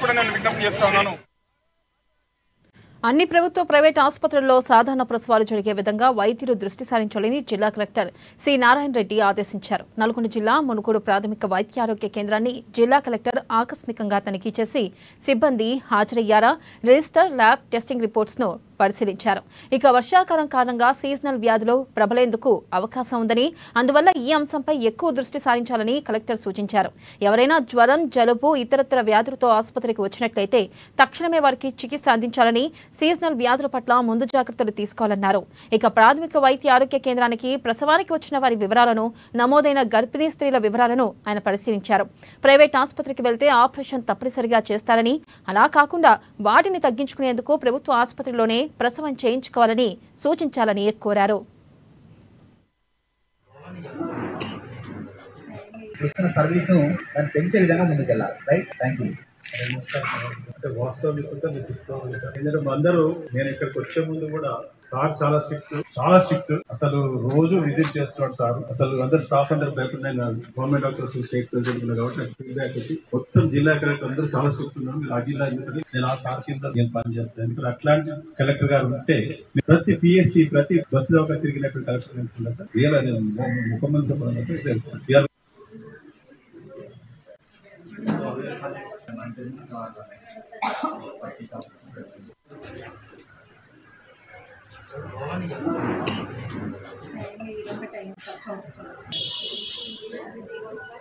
కూడా నేను విజ్ఞప్తి చేస్తున్నాను. అన్ని ప్రభుత్వ ప్రైవేట్ ఆసుపత్రుల్లో సాధారణ ప్రసవాలు జరిగే విధంగా వైద్యులు దృష్టి సారించాలని జిల్లా కలెక్టర్ సి నారాయణ రెడ్డి ఆదేశించారు. నల్గొండ జిల్లా మునుగోడు ప్రాథమిక వైద్య ఆరోగ్య కేంద్రాన్ని జిల్లా కలెక్టర్ ఆకస్మికంగా తనిఖీ చేసి సిబ్బంది హాజరయ్యారా, రిజిస్టర్, ల్యాబ్ టెస్టింగ్ రిపోర్ట్స్ ను పరిశీలించారు. ఇక వర్షాకాలం కారణంగా సీజనల్ వ్యాధులు ప్రబలేందుకు అవకాశం ఉందని, అందువల్ల ఈ అంశంపై ఎక్కువ దృష్టి సారించాలని కలెక్టర్ సూచించారు. ఎవరైనా జ్వరం, జలుబు, ఇతరత్ర వ్యాధులతో ఆసుపత్రికి వచ్చినట్లయితే తక్షణమే వారికి చికిత్స అందించాలని, సీజనల్ వ్యాధుల పట్ల ముందు జాగ్రత్తలు తీసుకోవాలన్నారు. ఇక ప్రాథమిక వైద్య ఆరోగ్య కేంద్రానికి ప్రసవానికి వచ్చిన వారి వివరాలను, నమోదైన గర్భిణీ స్త్రీల వివరాలను ఆయన పరిశీలించారు. ప్రైవేట్ ఆసుపత్రికి వెళ్తే ఆపరేషన్ తప్పనిసరిగా చేస్తారని, అలా కాకుండా వాటిని తగ్గించుకునేందుకు ప్రభుత్వ ఆసుపత్రిలోనే ప్రసవం చేయించుకోవాలని సూచించాలని కోరారు. సర్వీస్ పెంచే విధంగా ముందుకెళ్ళాలి. Right, thank you. అంటే వాస్తవం సార్ మీకు చెప్తాను సార్. ఎందుకంటే అందరూ నేను ఇక్కడికి వచ్చే ముందు కూడా సార్ చాలా స్ట్రిక్ట్ అసలు రోజు విజిట్ చేస్తున్నాడు సార్. అసలు అందరు స్టాఫ్ అందరు భయపడినా గవర్నమెంట్ డాక్టర్స్, స్టేట్ ప్రెసిడెంట్ కాబట్టి నాకు ఫీడ్బ్యాక్ వచ్చి మొత్తం జిల్లా కలెక్టర్ అందరూ చాలా స్ట్రిక్ట్ ఉన్నారు. మీరు ఆ జిల్లా ఎందుకంటే నేను ఆ సార్ కింద నేను పనిచేస్తాను. ఎందుకంటే అట్లాంటి కలెక్టర్ గారు ఉంటే ప్రతి పిఎస్సి, ప్రతి బస్సు దాకా తిరిగినట్టు కలెక్టర్ అనుకుంటా సార్. రియల్ ముఖమంది చెప్పడం సార్. Maybe